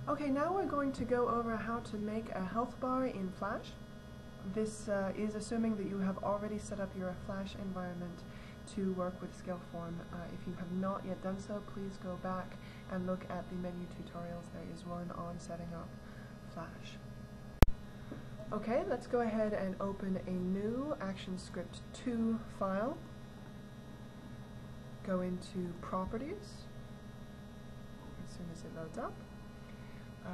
Okay, now we're going to go over how to make a health bar in Flash. This is assuming that you have already set up your Flash environment to work with Scaleform. If you have not yet done so, please go back and look at the menu tutorials. There is one on setting up Flash. Okay, let's go ahead and open a new ActionScript 2 file. Go into Properties as soon as it loads up.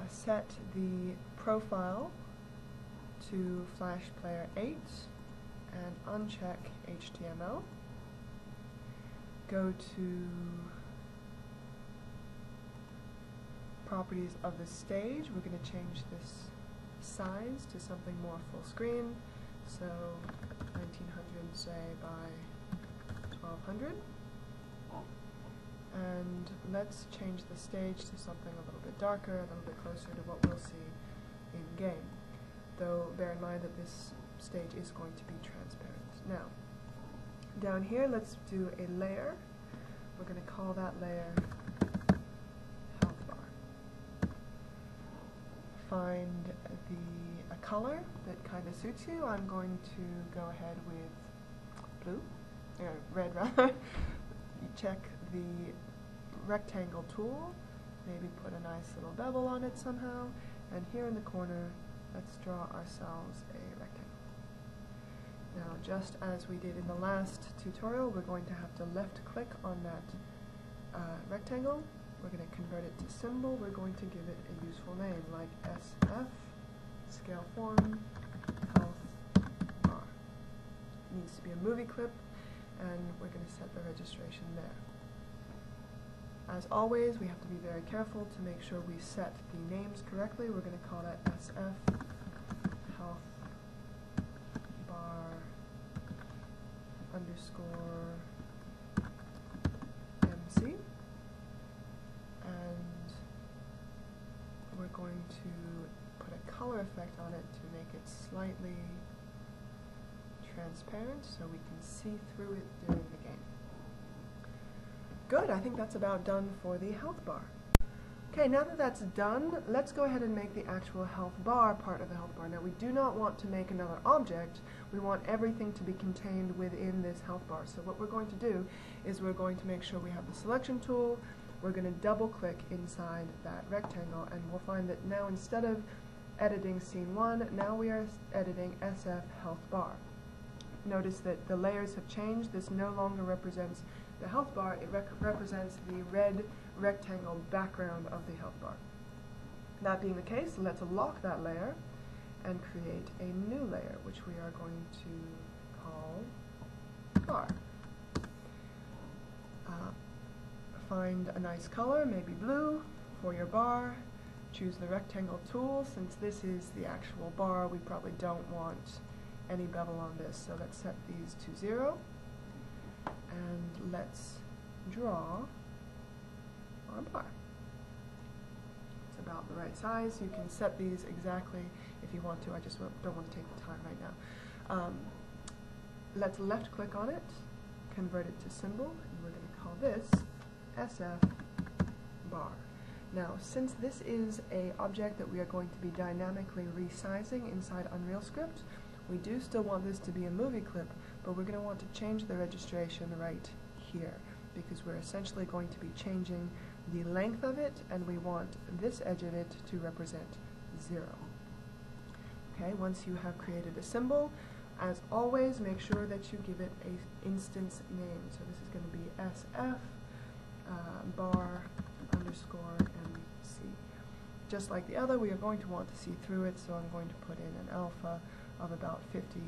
Set the profile to Flash Player 8 and uncheck HTML. Go to Properties of the stage. We're going to change this size to something more full screen, so 1900 say by 1200. And let's change the stage to something a little bit darker, a little bit closer to what we'll see in game. Though bear in mind that this stage is going to be transparent. Now, down here let's do a layer. We're going to call that layer Health Bar. Find a color that kind of suits you. I'm going to go ahead with blue, red rather. You check the rectangle tool, maybe put a nice little bevel on it somehow, and here in the corner let's draw ourselves a rectangle. Now, just as we did in the last tutorial, we're going to have to left click on that rectangle. We're going to convert it to symbol. We're going to give it a useful name like SF Scaleform Health Bar. It needs to be a movie clip, and we're going to set the registration there. As always, we have to be very careful to make sure we set the names correctly. We're going to call that SF Health Bar underscore MC, and we're going to put a color effect on it to make it slightly transparent so we can see through it during the game. Good, I think that's about done for the health bar. Okay, now that that's done, let's go ahead and make the actual health bar part of the health bar. Now, we do not want to make another object. We want everything to be contained within this health bar. So what we're going to do is we're going to make sure we have the selection tool. We're going to double click inside that rectangle, and we'll find that now instead of editing scene 1, now we are editing SF health bar. Notice that the layers have changed. This no longer represents the health bar, it represents the red rectangle background of the health bar. That being the case, let's lock that layer and create a new layer, which we are going to call bar. Find a nice color, maybe blue, for your bar. Choose the rectangle tool. Since this is the actual bar, we probably don't want any bevel on this, so let's set these to 0. And let's draw our bar. It's about the right size. You can set these exactly if you want to. I just don't want to take the time right now. Let's left click on it, convert it to symbol, and we're going to call this SF bar. Now, since this is an object that we are going to be dynamically resizing inside Unreal Script, we do still want this to be a movie clip, but we're going to want to change the registration right here, because we're essentially going to be changing the length of it, and we want this edge of it to represent 0. Okay, once you have created a symbol, as always, make sure that you give it an instance name. So this is going to be SF bar underscore MC. Just like the other, we are going to want to see through it, so I'm going to put in an alpha of about 50,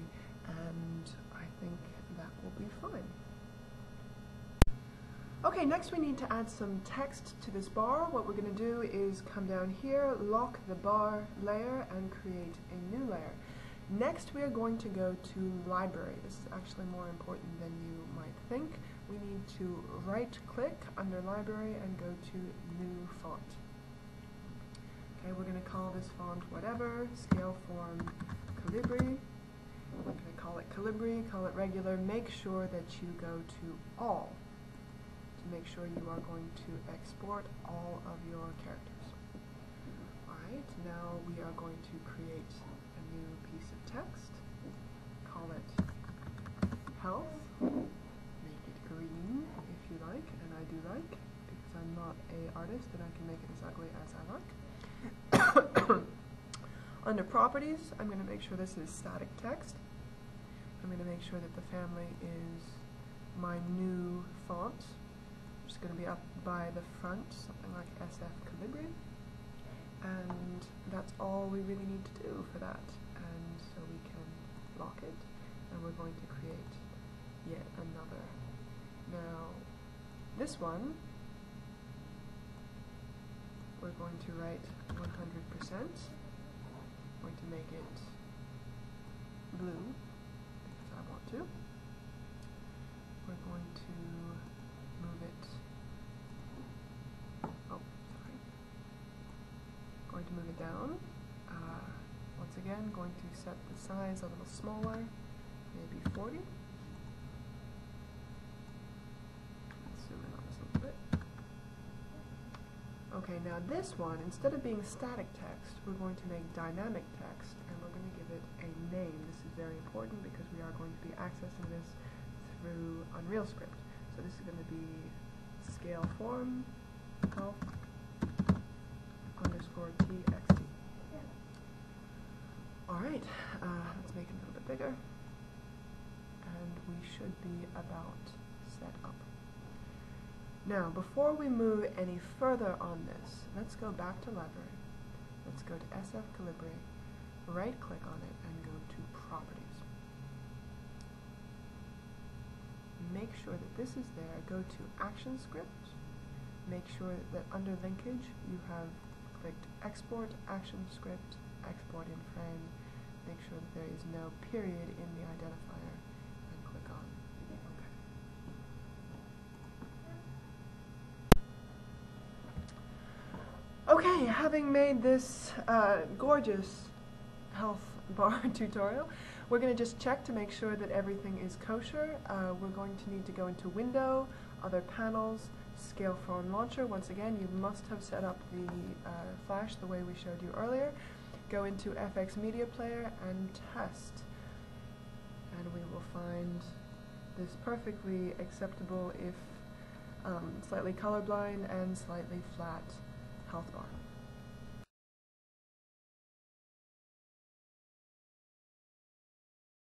and I think that will be fine. Okay, next we need to add some text to this bar. What we're going to do is come down here, lock the bar layer, and create a new layer. Next we are going to go to Library. This is actually more important than you might think. We need to right click under Library and go to New Font. Okay, we're going to call this font whatever, Scaleform Calibri. We're going to call it Calibri, call it regular. Make sure that you go to all to make sure you are going to export all of your characters. Alright, now we are going to create a new piece of text. Call it health. Make it green if you like, and I do like, because I'm not an artist and I can make it as ugly as I like. Under properties, I'm going to make sure this is static text. I'm going to make sure that the family is my new font, which is going to be up by the front, something like SF Calibri. And that's all we really need to do for that. And so we can lock it, and we're going to create yet another. Now, this one, we're going to write 100%. Going to make it blue, because I want to. We're going to move it, oh, sorry. Going to move it down. Once again, going to set the size a little smaller, maybe 40. Let's zoom in on this a little bit. Okay, now this one, instead of being static text, we're going to make dynamic text, and we're going to give it a name. This is very important because we are going to be accessing this through Unreal Script. So this is going to be Scaleform health _txt. Alright, let's make it a little bit bigger, and we should be about set up. Now, before we move any further on this, let's go back to Library. Let's go to SF Calibri, right-click on it, and go to Properties. Make sure that this is there. Go to Action Script. Make sure that under Linkage you have clicked Export Action Script, Export in Frame. Make sure that there is no period in the identifier, and click on OK. Okay, having made this gorgeous health bar tutorial, we're going to just check to make sure that everything is kosher. We're going to need to go into Window, Other Panels, Scaleform Launcher. Once again, you must have set up the Flash the way we showed you earlier. Go into FX Media Player and Test. And we will find this perfectly acceptable, if slightly colorblind and slightly flat, health bar.